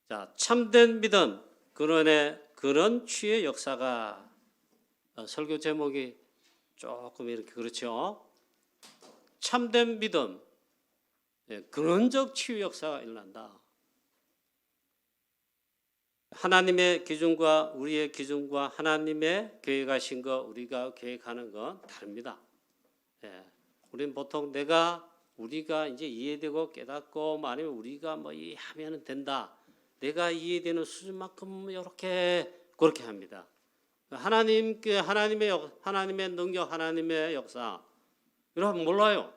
자, 참된 믿음, 그런 취의 역사가 설교 제목이 조금 이렇게 그렇죠. 참된 믿음, 근원적 치유 역사가 일어난다. 하나님의 기준과 우리의 기준과 하나님의 계획하신 거 우리가 계획하는 건 다릅니다. 우리는 보통 우리가 이제 이해되고 깨닫고 아니면 우리가 뭐 이해하면 된다. 내가 이해되는 수준만큼 이렇게 그렇게 합니다. 하나님의 능력, 하나님의 역사 여러분 몰라요.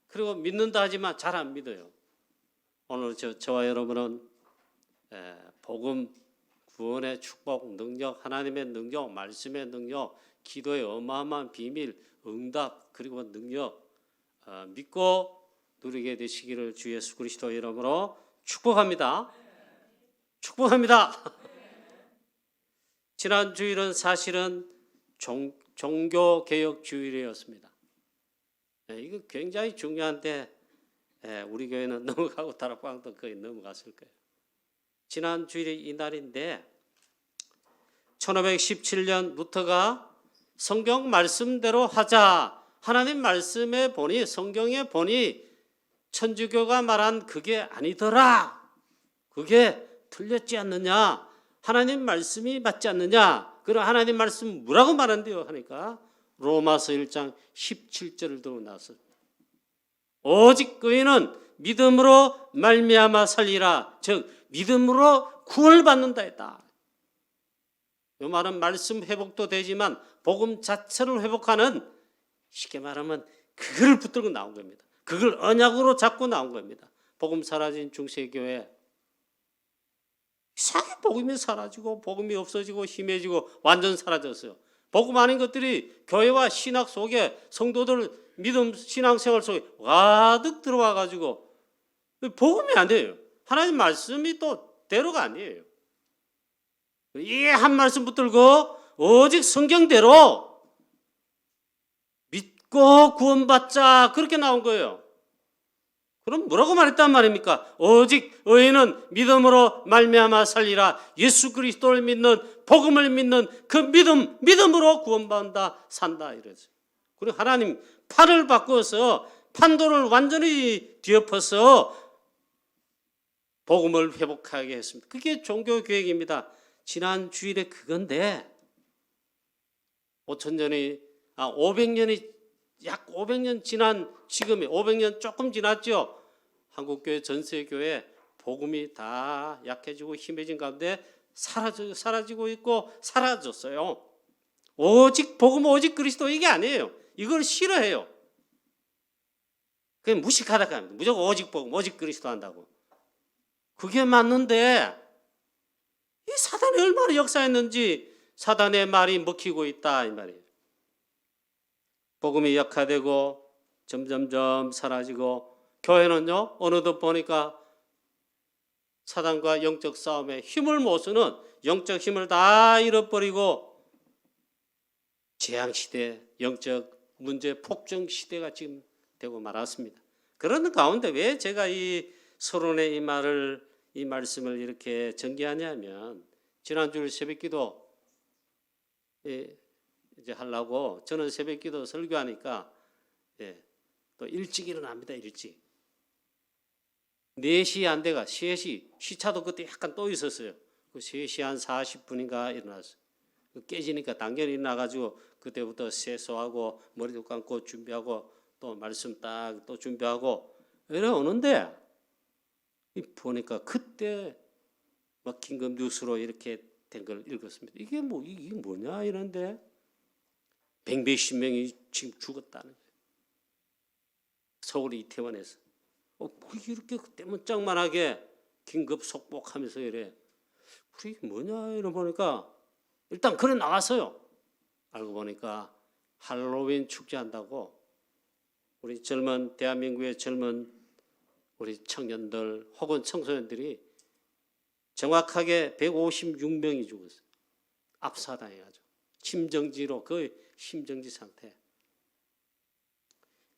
그리고 믿는다 하지만 잘 안 믿어요. 오늘 저와 여러분은 복음, 구원의 축복, 능력, 하나님의 능력, 말씀의 능력, 기도의 어마어마한 비밀, 응답 그리고 능력 믿고 누리게 되시기를 주 예수 그리스도 이름으로 축복합니다. 축복합니다. 지난 주일은 사실은 종교개혁 주일이었습니다. 이거 굉장히 중요한데 우리 교회는 넘어가고 다락방도 거의 넘어갔을 거예요. 지난 주일이 이날인데 1517년 루터가 성경 말씀대로 하자. 하나님 말씀의 본이 성경의 본이 천주교가 말한 그게 아니더라. 그게 틀렸지 않느냐. 하나님 말씀이 맞지 않느냐. 그럼 하나님 말씀 뭐라고 말한대요 하니까 로마서 1장 17절을 들고 나서 오직 의인은 믿음으로 말미암아 살리라. 즉 믿음으로 구원을 받는다 했다. 이 말은 말씀 회복도 되지만 복음 자체를 회복하는 쉽게 말하면 그걸 붙들고 나온 겁니다. 그걸 언약으로 잡고 나온 겁니다. 복음 사라진 중세교회 이상하게 복음이 사라지고 복음이 없어지고 희미해지고 완전 사라졌어요. 복음 아닌 것들이 교회와 신학 속에 성도들 믿음 신앙생활 속에 가득 들어와 가지고 복음이 안 돼요. 하나님 말씀이 또 대로가 아니에요. 이 한 말씀 붙들고 오직 성경대로 믿고 구원받자 그렇게 나온 거예요. 그럼 뭐라고 말했단 말입니까? 오직 의인은 믿음으로 말미암아 살리라. 예수 그리스도를 믿는 복음을 믿는 그 믿음으로 구원받는다 산다 이러죠. 그리고 하나님 판을 바꾸어서 판도를 완전히 뒤엎어서 복음을 회복하게 했습니다. 그게 종교 계획입니다. 지난 주일에 그건데 500년이 약 500년 지난 지금이 500년 조금 지났죠. 한국교회 전세교회 복음이 다 약해지고 힘해진 가운데 사라지고 있고 사라졌어요. 오직 복음 오직 그리스도 이게 아니에요. 이걸 싫어해요. 그냥 무식하다가 합니다. 무조건 오직 복음 오직 그리스도 한다고. 그게 맞는데 이 사단이 얼마나 역사했는지 사단의 말이 먹히고 있다 이 말이에요. 복음이 약화되고 점점점 사라지고 교회는요 어느덧 보니까 사단과 영적 싸움에 힘을 못 쓰는 영적 힘을 다 잃어버리고 재앙시대 영적 문제 폭증 시대가 지금 되고 말았습니다. 그런 가운데 왜 제가 이 서론의 이 말씀을 이렇게 전개하냐면 지난주 새벽기도 이제 하려고 저는 새벽기도 설교하니까 또 일찍 일어납니다. 일찍 4시 안 돼가 3시 시차도 그때 약간 또 있었어요. 그 3시 한 40분인가 일어났어요. 깨지니까 당연히 일어나가지고 그때부터 세수하고 머리도 감고 준비하고 또 말씀 딱 또 준비하고 이래 오는데 보니까 그때 막 긴급 뉴스로 이렇게 된 걸 읽었습니다. 이게 뭐냐 이런데 100몇십 명이 지금 죽었다는 거예요. 서울 이태원에서. 이렇게 때문짝만하게 긴급 속복하면서 이래. 이게 뭐냐 이러 보니까 일단 그래 나왔어요. 알고 보니까 할로윈 축제한다고 우리 대한민국의 젊은 우리 청년들 혹은 청소년들이 정확하게 156명이 죽었어요. 압사당해가지고 심정지로 거의 심정지 상태.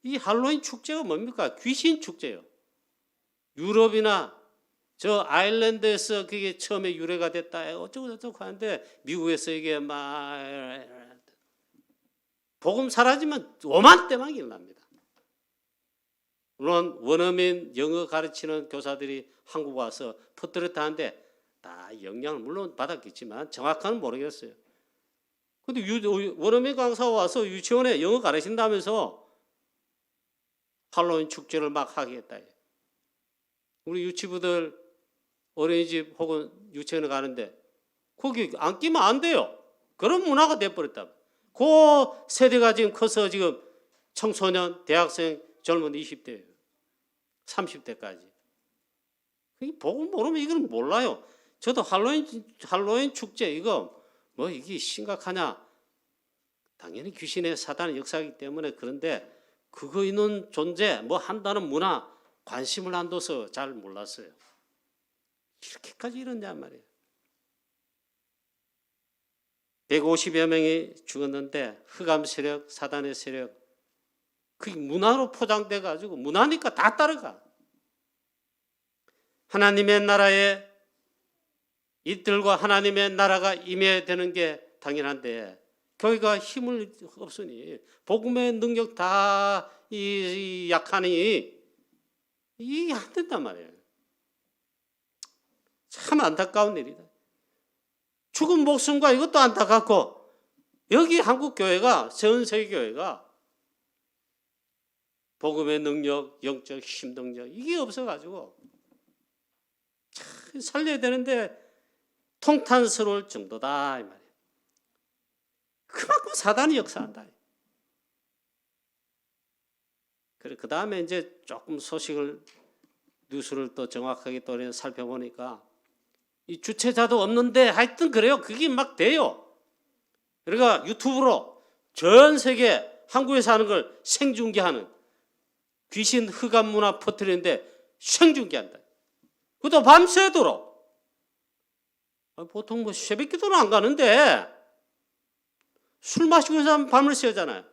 이 할로윈 축제가 뭡니까? 귀신 축제예요. 유럽이나 저 아일랜드에서 그게 처음에 유래가 됐다 어쩌고 저쩌고 하는데 미국에서 이게 막 복음 사라지면 오만대만 일어납니다. 물론 원어민 영어 가르치는 교사들이 한국 와서 퍼뜨렸다는데 다 영향을 물론 받았겠지만 정확한 모르겠어요. 근데 원어민 강사가 와서 유치원에 영어 가르친다면서 할로윈 축제를 막 하겠다. 우리 유치부들 어린이집 혹은 유치원에 가는데 거기 안 끼면 안 돼요. 그런 문화가 돼버렸다. 그 세대가 지금 커서 지금 청소년, 대학생, 젊은 20대예요. 30대까지. 복음 모르면 이건 몰라요. 저도 할로윈 축제 이거 뭐 이게 심각하냐? 당연히 귀신의 사단의 역사이기 때문에 그런데 그거 있는 존재 뭐 한다는 문화 관심을 안 둬서 잘 몰랐어요. 이렇게까지 이러냐 말이에요. 150여 명이 죽었는데 흑암 세력, 사단의 세력 그게 문화로 포장돼 가지고 문화니까 다 따라가. 하나님의 나라에 이들과 하나님의 나라가 임해야 되는 게 당연한데 교회가 힘을 없으니 복음의 능력 다 약하니 이게 안 된단 말이에요. 참 안타까운 일이다. 죽은 목숨과 이것도 안타깝고 여기 한국 교회가 전 세계 교회가 복음의 능력, 영적 힘 능력 이게 없어가지고 참 살려야 되는데 통탄스러울 정도다 이 말이에요. 그만큼 사단이 역사한다. 그래 그 다음에 이제 조금 소식을 뉴스를 또 정확하게 또 살펴보니까 이 주체자도 없는데 하여튼 그래요. 그게 막 돼요. 그러니까 유튜브로 전 세계 한국에서 하는 걸 생중계하는 귀신 흑암 문화 퍼뜨리는데 생중계한다. 그것도 밤새도록. 보통 뭐 새벽 기도는 안 가는데 술 마시고 있는 사람 밤을 새잖아요.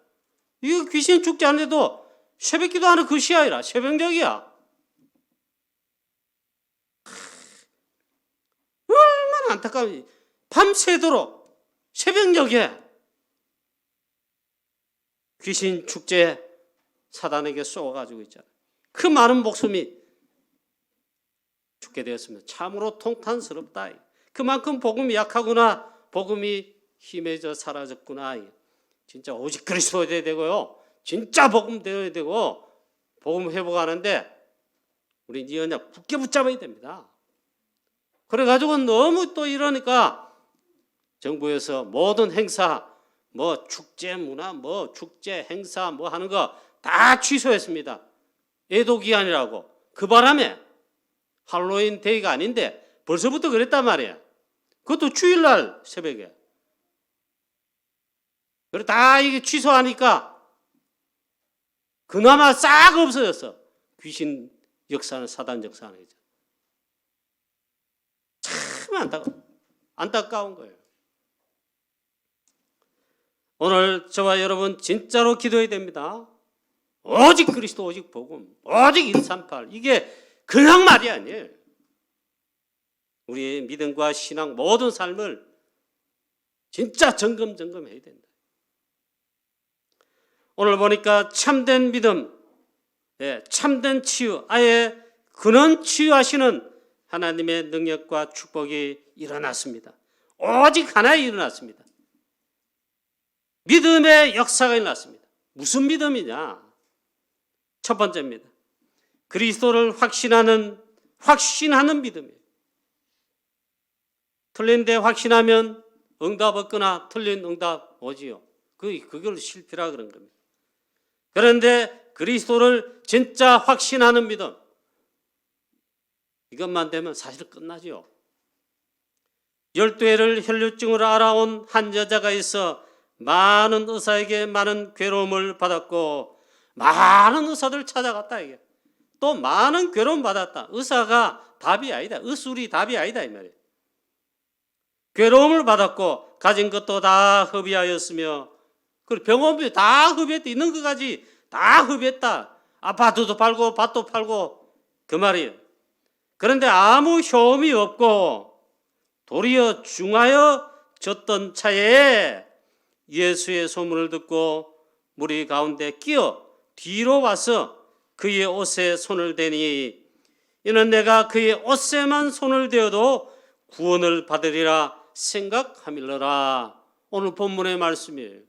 이거 귀신 죽지 않는데도 새벽 기도하는 그 시야이라 새벽녘이야. 얼마나 안타까워. 밤새도록 새벽녘에 귀신 축제 사단에게 쏘아가지고 있잖아요. 그 많은 목숨이 죽게 되었으면 참으로 통탄스럽다. 그만큼 복음이 약하구나. 복음이 힘해져 사라졌구나. 진짜 오직 그리스도 되어야 되고요. 진짜 복음 되어야 되고 복음 회복하는데 우리 이 언약 굳게 붙잡아야 됩니다. 그래가지고 너무 또 이러니까 정부에서 모든 행사 뭐 축제 문화 뭐 축제 행사 뭐 하는 거 다 취소했습니다. 애도기한이라고. 그 바람에 할로윈 데이가 아닌데 벌써부터 그랬단 말이에요. 그것도 주일날 새벽에. 그래 다 이게 취소하니까 그나마 싹 없어졌어. 귀신 역사는 사단 역사는 이제. 참 안타까운 거예요. 오늘 저와 여러분 진짜로 기도해야 됩니다. 오직 그리스도 오직 복음 오직 138 이게 그냥 말이 아니에요. 우리의 믿음과 신앙 모든 삶을 진짜 점검해야 된다. 오늘 보니까 참된 믿음, 참된 치유, 아예 근원 치유하시는 하나님의 능력과 축복이 일어났습니다. 오직 하나에 일어났습니다. 믿음의 역사가 일어났습니다. 무슨 믿음이냐? 첫 번째입니다. 그리스도를 확신하는 믿음이에요. 틀린 데 확신하면 응답 없거나 틀린 응답 오지요. 그걸 실패라 그런 겁니다. 그런데 그리스도를 진짜 확신하는 믿음 이것만 되면 사실 끝나죠. 12회를 혈류증으로 알아온 한 여자가 있어 많은 의사에게 많은 괴로움을 받았고 많은 의사들 찾아갔다 이게. 또 많은 괴로움 받았다. 의사가 답이 아니다. 의술이 답이 아니다 이 말이에요. 괴로움을 받았고 가진 것도 다 허비하였으며 그리고 병원비 다 허비했다. 있는 것까지 다 허비했다. 아파트도 팔고 밭도 팔고 그 말이에요. 그런데 아무 효험이 없고 도리어 중하여졌던 차에 예수의 소문을 듣고 무리 가운데 끼어 뒤로 와서 그의 옷에 손을 대니 이는 내가 그의 옷에만 손을 대어도 구원을 받으리라 생각함일러라. 오늘 본문의 말씀이에요.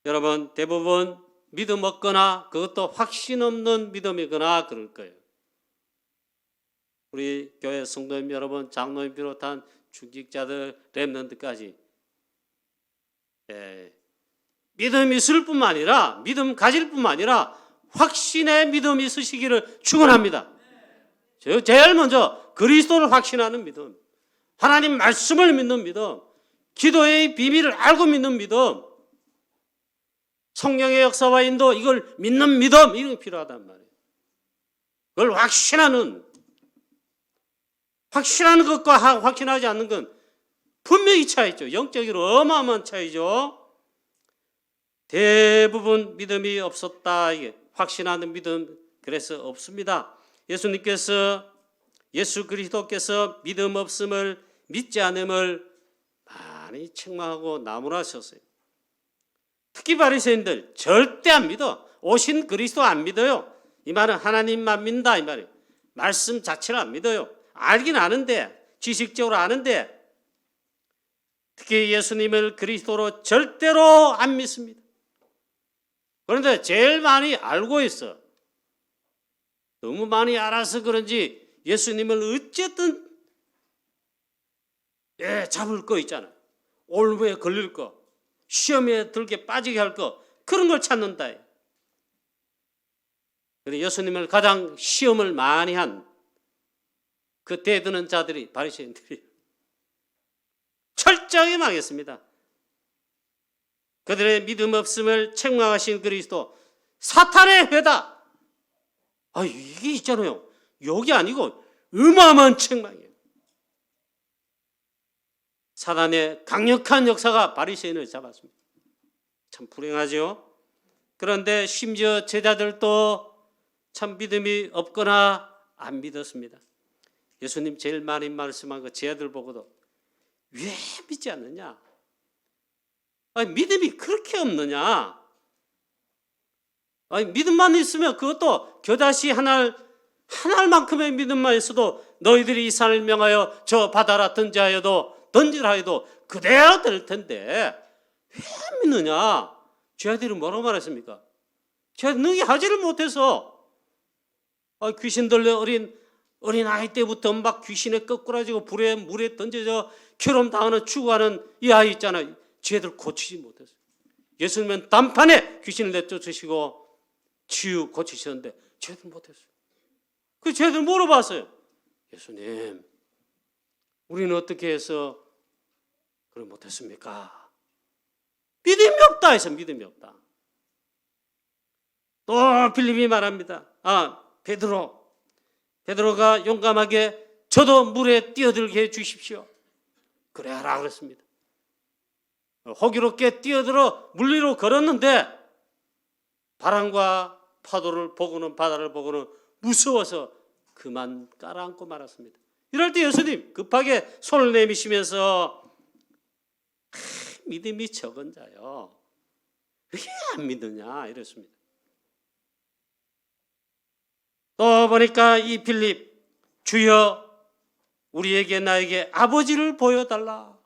여러분, 대부분 믿음 없거나 그것도 확신 없는 믿음이거나 그럴 거예요. 우리 교회 성도님 여러분, 장로님 비롯한 중직자들, 렘넌트까지 믿음 있을 뿐만 아니라 믿음 가질 뿐만 아니라 확신의 믿음이 있으시기를 축원합니다. 제일 먼저 그리스도를 확신하는 믿음, 하나님 말씀을 믿는 믿음, 기도의 비밀을 알고 믿는 믿음, 성령의 역사와 인도, 이걸 믿는 믿음, 이런 게 필요하단 말이에요. 그걸 확신하는 것과 확신하지 않는 건 분명히 차이죠. 영적으로 어마어마한 차이죠. 대부분 믿음이 없었다. 이게 확신하는 믿음 그래서 없습니다. 예수 그리스도께서 믿음 없음을, 믿지 않음을 많이 책망하고 나무라셨어요. 특히 바리새인들 절대 안 믿어. 오신 그리스도 안 믿어요. 이 말은 하나님만 믿는다 이 말이에요. 말씀 자체를 안 믿어요. 알긴 아는데, 지식적으로 아는데 특히 예수님을 그리스도로 절대로 안 믿습니다. 그런데 제일 많이 알고 있어. 너무 많이 알아서 그런지 예수님을 어쨌든 잡을 거 있잖아. 올무에 걸릴 거, 시험에 들게 빠지게 할 거, 그런 걸 찾는다. 그런데 예수님을 가장 시험을 많이 한 그 대드는 자들이 바리새인들이 철저하게 망했습니다. 그들의 믿음 없음을 책망하신 그리스도, 사탄의 회다. 이게 있잖아요. 욕이 아니고 어마어마한 책망이에요. 사단의 강력한 역사가 바리새인을 잡았습니다. 참 불행하죠. 그런데 심지어 제자들도 참 믿음이 없거나 안 믿었습니다. 예수님 제일 많이 말씀한 거 제자들 보고도 왜 믿지 않느냐? 믿음이 그렇게 없느냐? 믿음만 있으면 그것도 겨자씨 한 알만큼의 믿음만 있어도 너희들이 이 산을 명하여 저 바다라 던지라 해도 그대로 될 텐데 왜 믿느냐? 제자들이 뭐라고 말했습니까? 제자들 능히 하지를 못해서 귀신 들려 어린 아이 때부터 막 귀신에 거꾸라지고 물에 던져져 결혼 당하는 죽어가는 이 아이 있잖아요. 쟤들 고치지 못했어요. 예수님은 단판에 귀신을 내쫓으시고 치유 고치셨는데 쟤들 못했어요. 그 쟤들 물어봤어요. 예수님, 우리는 어떻게 해서 그걸 못했습니까? 믿음이 없다 해서 믿음이 없다. 또 빌립이 말합니다. 베드로가 용감하게 저도 물에 뛰어들게 해주십시오. 그래 하라 그랬습니다. 호기롭게 뛰어들어 물 위로 걸었는데 바람과 파도를 보고는 바다를 보고는 무서워서 그만 깔아앉고 말았습니다. 이럴 때 예수님 급하게 손을 내미시면서 믿음이 적은 자요, 왜 안 믿느냐 이랬습니다. 또 보니까 이 빌립, 주여 우리에게 나에게 아버지를 보여달라고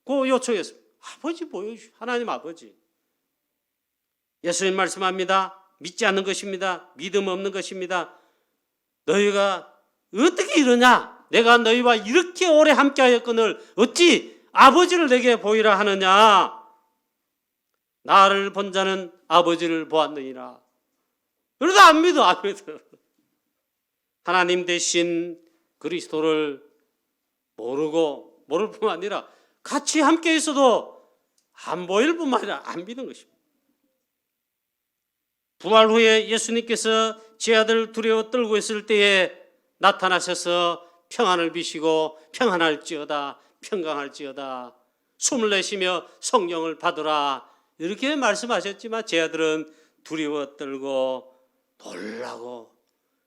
요청했습니다. 아버지 보여주시오. 하나님 아버지. 예수님 말씀합니다. 믿지 않는 것입니다. 믿음 없는 것입니다. 너희가 어떻게 이러냐? 내가 너희와 이렇게 오래 함께하였거늘 어찌 아버지를 내게 보이라 하느냐? 나를 본 자는 아버지를 보았느니라. 그래도 안 믿어. 하나님 대신 그리스도를 모를 뿐만 아니라 같이 함께 있어도 안 보일 뿐만 아니라 안 믿는 것입니다. 부활 후에 예수님께서 제 아들 두려워 떨고 있을 때에 나타나셔서 평안을 비시고 평안할지어다, 평강할지어다, 숨을 내쉬며 성령을 받으라 이렇게 말씀하셨지만 제 아들은 두려워 떨고 놀라고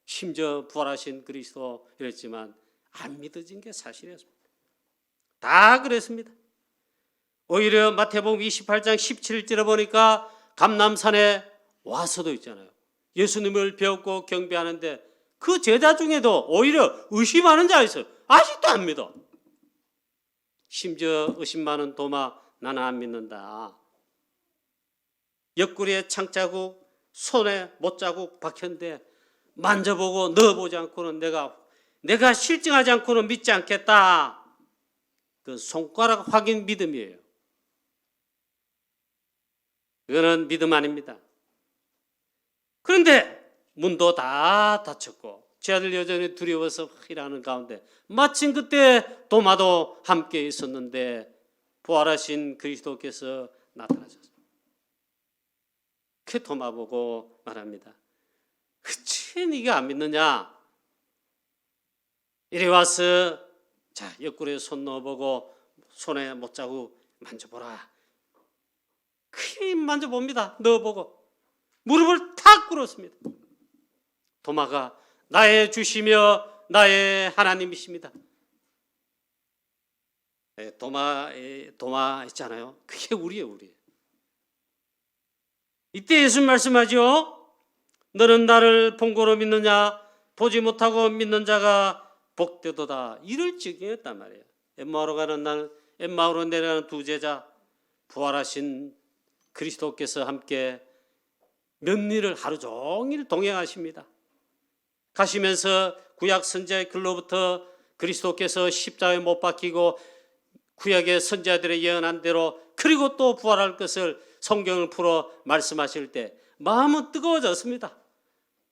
심지어 부활하신 그리스도 이랬지만 안 믿어진 게 사실이었습니다. 다 그랬습니다. 오히려 마태복음 28장 17절에 보니까 감람산에 와서도 있잖아요. 예수님을 배웠고 경배하는데 그 제자 중에도 오히려 의심하는 자가 있어요. 아직도 안 믿어. 심지어 의심 많은 도마, 나는 안 믿는다. 옆구리에 창자국, 손에 못자국 박혔는데 만져보고 넣어보지 않고는 내가 실증하지 않고는 믿지 않겠다. 그 손가락 확인 믿음이에요. 그거는 믿음 아닙니다. 그런데 문도 다 닫혔고 제자들 여전히 두려워서 일하는 가운데 마침 그때 도마도 함께 있었는데 부활하신 그리스도께서 나타나셨어요. 그 도마 보고 말합니다. 그치 네가 안 믿느냐? 이리 와서 자 옆구리에 손 넣어보고 손에 못자국 만져보라. 크게 만져봅니다. 넣어보고 무릎을 탁 꿇었습니다. 도마가 나의 주시며 나의 하나님이십니다. 도마 있잖아요. 그게 우리예요. 이때 예수님 말씀하죠. 너는 나를 본 거로 믿느냐? 보지 못하고 믿는 자가 복되도다. 이를 지경했단 말이에요. 엠마오로 내려가는 두 제자, 부활하신 그리스도께서 함께 몇리를 하루 종일 동행하십니다. 가시면서 구약 선지자의 글로부터 그리스도께서 십자가에 못 박히고 구약의 선지자들의 예언한 대로 그리고 또 부활할 것을 성경을 풀어 말씀하실 때 마음은 뜨거워졌습니다.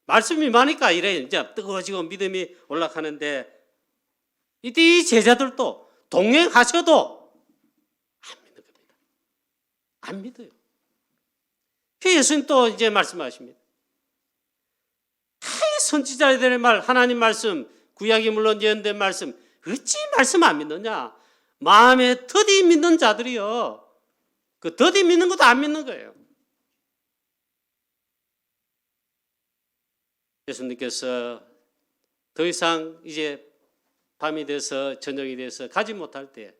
말씀이 많으니까 이래 이제 뜨거워지고 믿음이 올라가는데 이때 이 제자들도 동행하셔도 안 믿는 겁니다. 안 믿어요. 예수님 또 이제 말씀하십니다. 선지자들의 말, 하나님 말씀, 구약이 물론 예언된 말씀, 어찌 말씀 안 믿느냐? 마음에 더디 믿는 자들이요. 그 더디 믿는 것도 안 믿는 거예요. 예수님께서 더 이상 이제 밤이 돼서 저녁이 돼서 가지 못할 때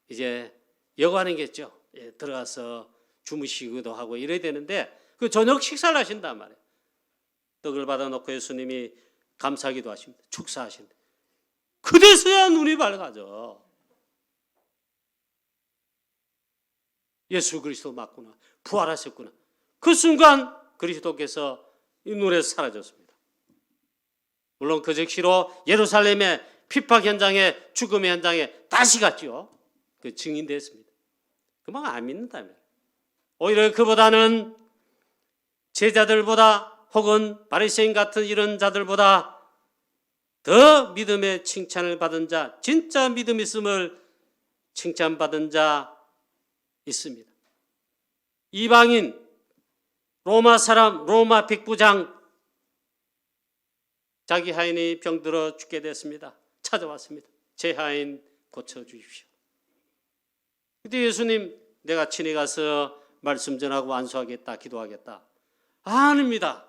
이제 여관이겠죠. 들어가서 주무시기도 하고 이래야 되는데 그 저녁 식사를 하신단 말이에요. 떡을 받아놓고 예수님이 감사기도 하십니다. 축사하신다. 그래서야 눈이 밝아져. 예수 그리스도 맞구나. 부활하셨구나. 그 순간 그리스도께서 이 눈에서 사라졌습니다. 물론 그 즉시로 예루살렘의 핍박 현장에 죽음의 현장에 다시 갔죠. 그 증인됐습니다. 그만 안 믿는다며. 오히려 그보다는 제자들보다 혹은 바리새인 같은 이런 자들보다 더 믿음의 칭찬을 받은 자, 진짜 믿음 있음을 칭찬받은 자 있습니다. 이방인, 로마 사람, 로마 백부장, 자기 하인이 병들어 죽게 됐습니다. 찾아왔습니다. 제 하인 고쳐주십시오. 그때 예수님, 내가 친히 가서 말씀 전하고 안수하겠다, 기도하겠다. 아닙니다.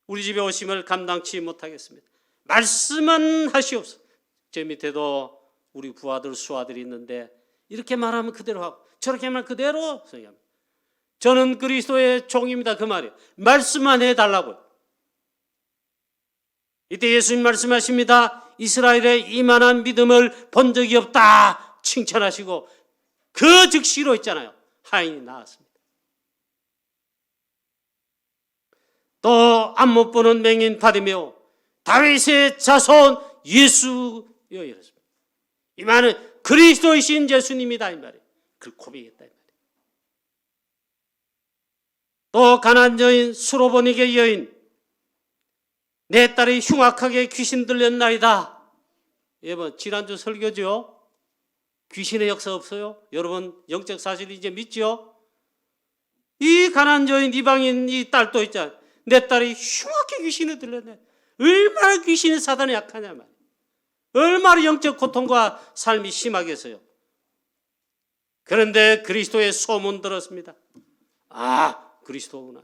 우리 집에 오심을 감당치 못하겠습니다. 말씀은 하시옵소서. 제 밑에도 우리 부하들, 수하들이 있는데 이렇게 말하면 그대로 하고 저렇게 말하면 그대로 성행합니다. 저는 그리스도의 종입니다. 그 말이에요. 말씀만 해달라고요. 이때 예수님 말씀하십니다. 이스라엘의 이만한 믿음을 본 적이 없다 칭찬하시고 그 즉시로 있잖아요. 하인이 나왔습니다. 또 안 못 보는 맹인 바디메오, 다윗의 자손 예수여 이랬습니다. 이 말은 그리스도이신 예수님이다 이 말이에요. 그걸 고백했다 이 말이에요. 또 가난안 여인, 수로보니게 여인, 내 딸이 흉악하게 귀신 들렸나이다. 여러분 지난주 설교죠. 귀신의 역사 없어요? 여러분 영적 사실 이제 믿죠? 이 가난안 여인 이방인 이 딸도 있잖아요. 내 딸이 흉악하게 귀신을 들렸네. 얼마나 귀신이 사단이 약하냐 말이에요. 얼마나 영적 고통과 삶이 심하겠어요. 그런데 그리스도의 소문 들었습니다. 아, 그리스도구나.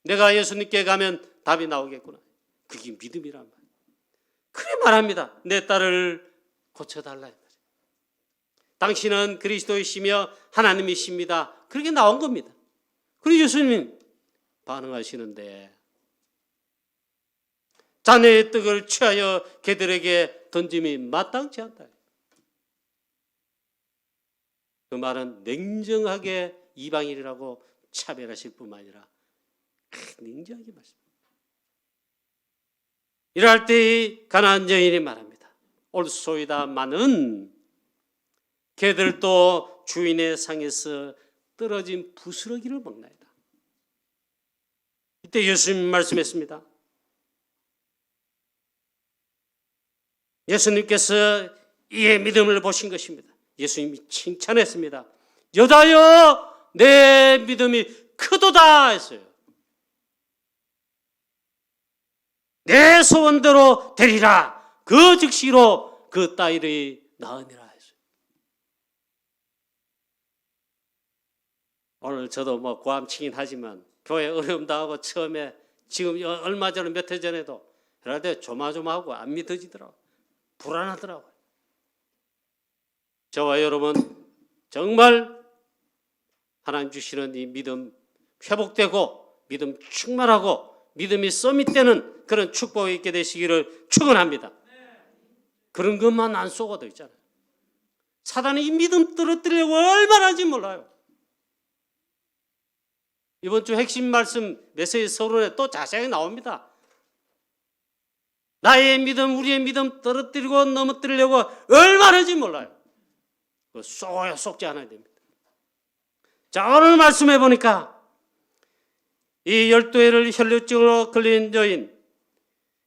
내가 예수님께 가면 답이 나오겠구나. 그게 믿음이란 말이에요. 그래 말합니다. 내 딸을 고쳐달라. 당신은 그리스도이시며 하나님이십니다. 그렇게 나온 겁니다. 그리고 예수님 반응하시는데, 자네의 떡을 취하여 개들에게 던짐이 마땅치 않다. 그 말은 냉정하게 이방인이라고 차별하실 뿐만 아니라 냉정하게 말씀합니다. 이럴 때 가나안 여인이 말합니다. 옳소이다마는 개들도 주인의 상에서 떨어진 부스러기를 먹나이다. 이때 예수님 말씀했습니다. 예수님께서 이의 믿음을 보신 것입니다. 예수님이 칭찬했습니다. 여자여, 내 믿음이 크도다 했어요. 내 소원대로 되리라. 그 즉시로 그 딸이 나으니라 했어요. 오늘 저도 뭐 고함치긴 하지만 교회 어려움 당하고 처음에 지금 얼마 전에 몇 해 전에도 그럴 때 조마조마하고 안 믿어지더라고요. 불안하더라고요. 저와 여러분 정말 하나님 주시는 이 믿음 회복되고 믿음 충만하고 믿음이 서밋되는 그런 축복이 있게 되시기를 축원합니다. 그런 것만 안 쏘고도 있잖아요. 사단이 이 믿음 떨어뜨리려고 얼마나 하는지 몰라요. 이번 주 핵심 말씀 메시지 서론에 또 자세하게 나옵니다. 나의 믿음, 우리의 믿음 떨어뜨리고 넘어뜨리려고 얼마나 하는지 몰라요. 쏘아야 쏙지 않아야 됩니다. 자, 오늘 말씀해 보니까 이 12회를 혈루증으로 걸린 여인,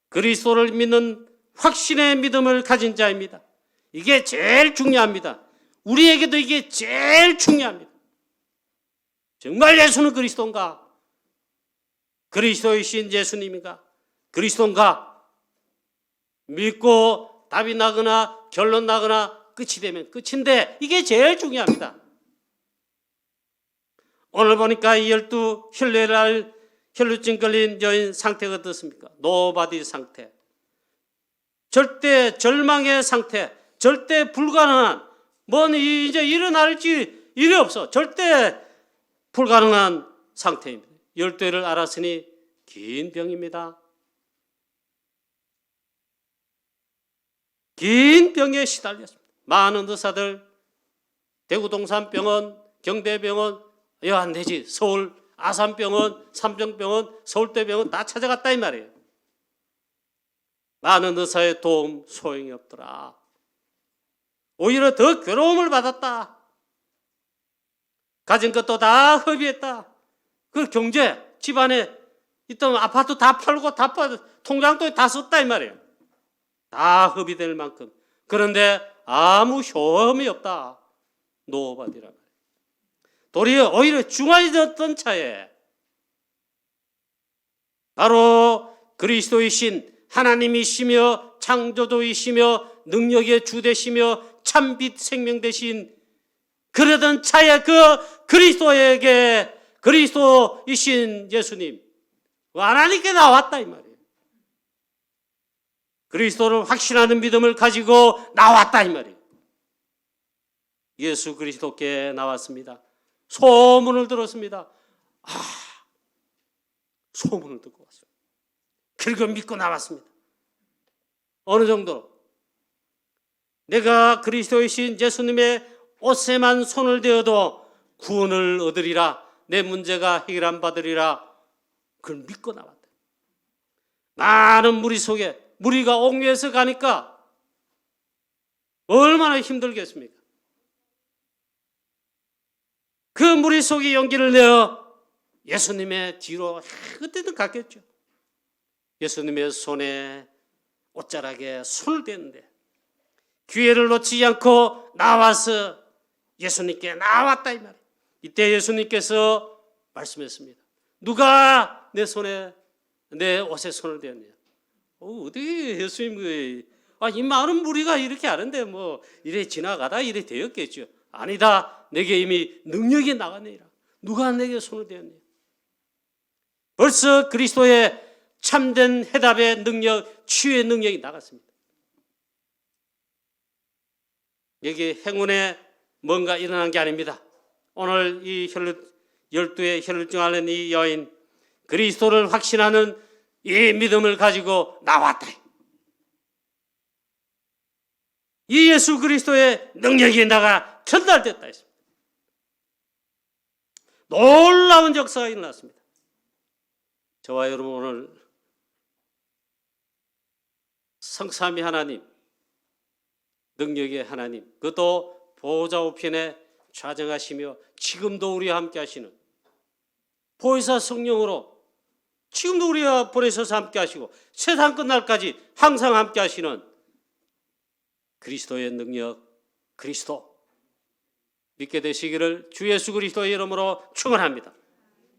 그리스도를 믿는 확신의 믿음을 가진 자입니다. 이게 제일 중요합니다. 우리에게도 이게 제일 중요합니다. 정말 예수는 그리스도인가? 그리스도이신 예수님인가? 그리스도인가? 믿고 답이 나거나 결론 나거나 끝이 되면 끝인데 이게 제일 중요합니다. 오늘 보니까 이 12 혈루증 걸린 여인 상태가 어떻습니까? 노바디 상태. 절대 절망의 상태. 절대 불가능한, 뭔 이제 일어날지 일이 없어. 절대 불가능한 상태입니다. 12회를 알았으니 긴 병입니다. 긴 병에 시달렸습니다. 많은 의사들, 대구동산병원, 경대병원, 여한대지, 서울 아산병원, 삼정병원, 서울대병원 다 찾아갔다 이 말이에요. 많은 의사의 도움 소용이 없더라. 오히려 더 괴로움을 받았다. 가진 것도 다 허비했다. 그 경제, 집안에 있던 아파트 다 팔고 통장도 다 썼다 이 말이에요. 다 허비될 만큼. 그런데 아무 효험이 없다. 노바디라 말이에요. 도리어 오히려 중화해졌던 차에 바로 그리스도이신 하나님이시며 창조주이시며 능력의 주 되시며 참빛 생명 되신 그러던 차에 그 그리스도에게 그리스도이신 예수님 하나님께 나왔다 이 말이에요. 그리스도를 확신하는 믿음을 가지고 나왔다 이 말이에요. 예수 그리스도께 나왔습니다. 소문을 들었습니다. 소문을 듣고 왔습니다. 그리고 믿고 나왔습니다. 어느 정도로? 내가 그리스도이신 예수님의 옷에만 손을 대어도 구원을 얻으리라. 내 문제가 해결 받으리라. 그걸 믿고 나왔다. 많은 무리 속에 무리가 옥류해서 가니까 얼마나 힘들겠습니까? 그 무리 속에 용기를 내어 예수님의 뒤로 그때도 갔겠죠. 예수님의 손에 옷자락에 손을 댔는데 기회를 놓치지 않고 나와서 예수님께 나왔다 이 말이에요. 이때 예수님께서 말씀했습니다. 누가 내 손에 내 옷에 손을 대었냐? 어디 예수님 이 많은 무리가 이렇게 하는데 뭐 이래 지나가다 이래 되었겠죠. 아니다. 내게 이미 능력이 나가네라. 누가 내게 손을 대었냐? 벌써 그리스도의 참된 해답의 능력, 치유의 능력이 나갔습니다. 여기 행운에 뭔가 일어난 게 아닙니다. 오늘 이 12의 혈루증 앓는 이 여인, 그리스도를 확신하는 이 믿음을 가지고 나왔다. 이 예수 그리스도의 능력이 나가 전달됐다 했습니다. 놀라운 역사가 일어났습니다. 저와 여러분 오늘 성삼위 하나님, 능력의 하나님, 그것도 보호자 우편에 좌정하시며 지금도 우리와 함께 하시는 보혜사 성령으로 지금도 우리와 보내셔서 함께 하시고 세상 끝날까지 항상 함께 하시는 그리스도의 능력, 그리스도 믿게 되시기를 주 예수 그리스도의 이름으로 축원합니다.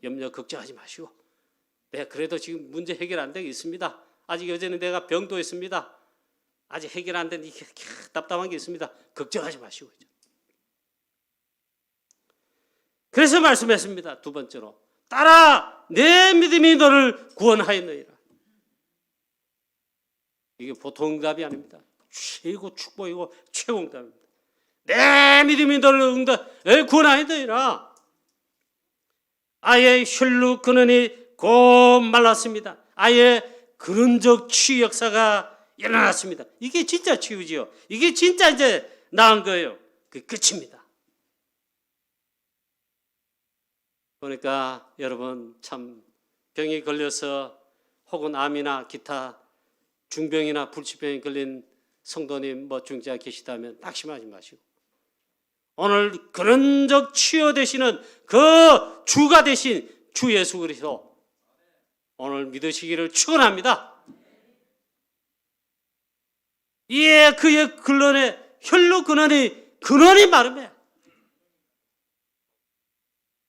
염려 걱정하지 마시고, 그래도 지금 문제 해결 안 되고 있습니다. 아직 어제는 내가 병도 있습니다. 아직 해결 안 된 이게 답답한 게 있습니다. 걱정하지 마시고. 그래서 말씀했습니다. 두 번째로, 따라 내 믿음이 너를 구원하였느니라. 이게 보통 응답이 아닙니다. 최고 축복이고 최고 응답입니다. 내 믿음이 너를 구원하였느니라. 아예 혈루 근원이 곧 말랐습니다. 아예 근원적 치유 역사가 일어났습니다. 이게 진짜 치유지요. 이게 진짜 이제 나은 거예요. 그 끝입니다. 그러니까 여러분 참 병이 걸려서 혹은 암이나 기타 중병이나 불치병에 걸린 성도님 중자 계시다면 낙심하지 마시고, 오늘 근원적 치유 되시는 그 주가 되신 주 예수 그리스도 오늘 믿으시기를 축원합니다. 이에 그의 근원에 혈루 근원이 마름에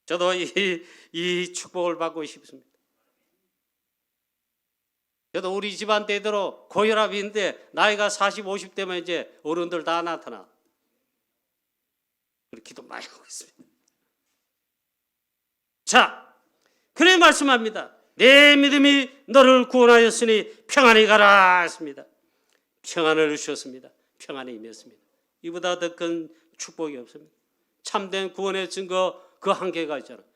저도 이 축복을 받고 싶습니다. 저도 우리 집안 대대로 고혈압인데 나이가 40, 50대면 이제 어른들 다 나타나. 그렇게 기도 많이 하고 있습니다. 자, 그래 말씀합니다. 내 믿음이 너를 구원하였으니 평안히 가라 했습니다. 평안을 주셨습니다. 평안이 임했습니다. 이보다 더 큰 축복이 없습니다. 참된 구원의 증거 그 한계가 있잖아요.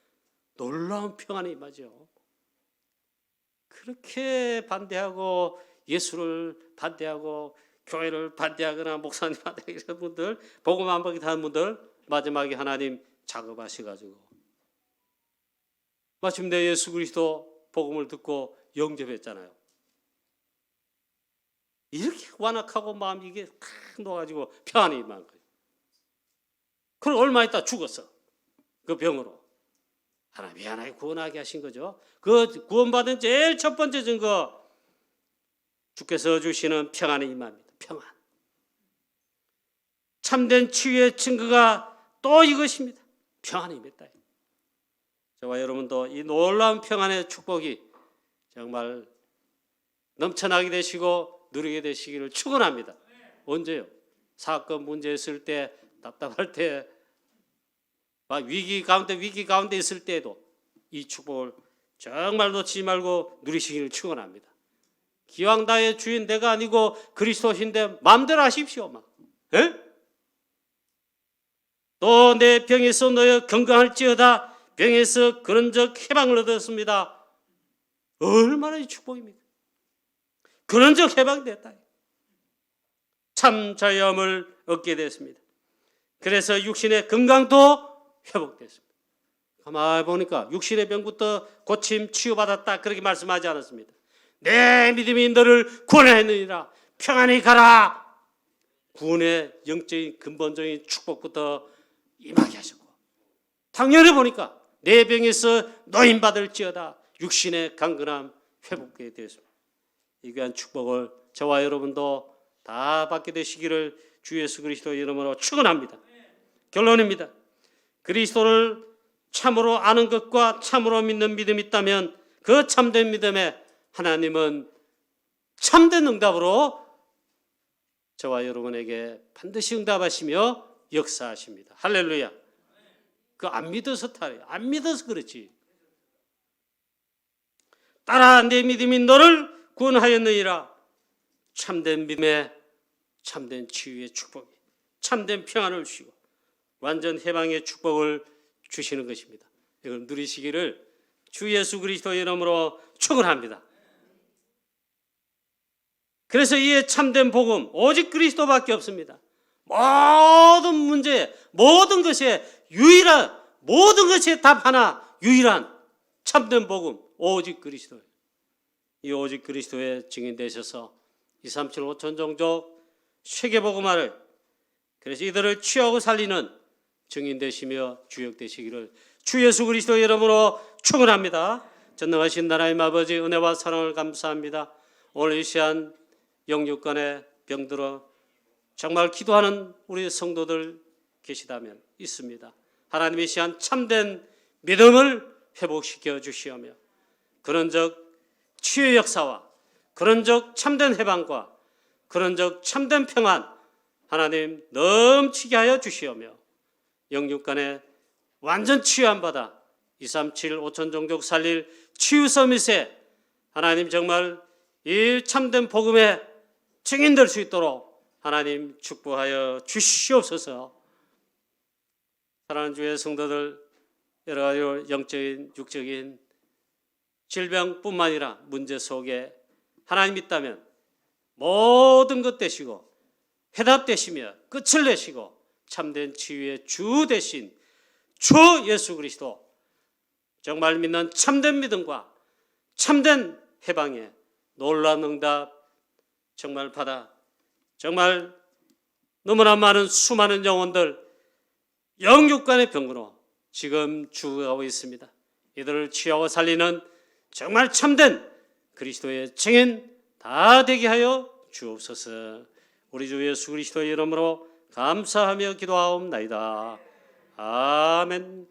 놀라운 평안이 임하죠. 그렇게 반대하고 예수를 반대하고 교회를 반대하거나 목사님 반대하는 이런 분들, 복음 안 받게 하는 분들 마지막에 하나님 작업하셔가지고 마침내 예수 그리스도 복음을 듣고 영접했잖아요. 이렇게 완악하고 마음이 이게 탁 놓아가지고 평안이 임한 거예요. 그럼 얼마 있다 죽었어. 그 병으로. 하나님 미안하게 구원하게 하신 거죠. 그 구원받은 제일 첫 번째 증거, 주께서 주시는 평안이 임합니다. 평안. 참된 치유의 증거가 또 이것입니다. 평안이 임했다. 저와 여러분도 이 놀라운 평안의 축복이 정말 넘쳐나게 되시고 누리게 되시기를 축원합니다. 언제요? 사건 문제 있을 때, 답답할 때, 위기 가운데 있을 때에도 이 축복을 정말 놓치지 말고 누리시기를 축원합니다. 기왕 나의 주인 내가 아니고 그리스도신데 마음대로 하십시오. 또 내 병에서 너희 건강할지어다. 병에서 근원적 해방을 얻었습니다. 얼마나 이 축복입니까? 근원적 해방이 됐다. 참 자유함을 얻게 됐습니다. 그래서 육신의 건강도 회복됐습니다. 가만히 보니까 육신의 병부터 고침 치유받았다 그렇게 말씀하지 않았습니다. 내 믿음이 너를 구원하였느니라. 평안히 가라. 구원의 영적인 근본적인 축복부터 임하게 하셨고, 당연히 보니까 내 병에서 노임받을지어다. 육신의 강건함 회복되게 되었습니다. 이 귀한 축복을 저와 여러분도 다 받게 되시기를 주 예수 그리스도의 이름으로 축원합니다. 결론입니다. 그리스도를 참으로 아는 것과 참으로 믿는 믿음이 있다면 그 참된 믿음에 하나님은 참된 응답으로 저와 여러분에게 반드시 응답하시며 역사하십니다. 할렐루야. 그 안 믿어서 탈이에요. 안 믿어서 그렇지. 따라 내 믿음이 너를 구원하였느니라. 참된 믿음에 참된 치유의 축복이, 참된 평안을 주시고 완전 해방의 축복을 주시는 것입니다. 이걸 누리시기를 주 예수 그리스도의 이름으로 축원합니다. 그래서 이에 참된 복음 오직 그리스도밖에 없습니다. 모든 문제, 모든 것에 유일한, 모든 것에 답 하나, 유일한 참된 복음 오직 그리스도예요. 이 오직 그리스도의 증인 되셔서 237 5천 종족 세계복음화를, 그래서 이들을 취하고 살리는 증인 되시며 주역 되시기를 주 예수 그리스도의 이름으로 축원합니다. 전능하신 나라의 아버지, 은혜와 사랑을 감사합니다. 오늘 이 시간 영육간에 병들어 정말 기도하는 우리 성도들 계시다면 있습니다. 하나님의 시한 참된 믿음을 회복시켜 주시오며 그런적 치유의 역사와 그런적 참된 해방과 그런적 참된 평안 하나님 넘치게 하여 주시오며 영육간에 완전 치유한 바다 237 5천 종족 살릴 치유 서밋에 하나님 정말 이 참된 복음의 증인될 수 있도록 하나님 축복하여 주시옵소서. 사랑하는 주의 성도들, 여러 가지 영적인 육적인 질병뿐만 아니라 문제 속에 하나님 있다면 모든 것 되시고 해답되시며 끝을 내시고 참된 치유의 주 되신 주 예수 그리스도, 정말 믿는 참된 믿음과 참된 해방의 놀라운 응답 정말 받아 정말 너무나 많은 수많은 영혼들 영육간의 병으로 지금 죽어가고 있습니다. 이들을 치유하고 살리는 정말 참된 그리스도의 증인 다 되게 하여 주옵소서. 우리 주 예수 그리스도의 이름으로 감사하며 기도하옵나이다. 아멘.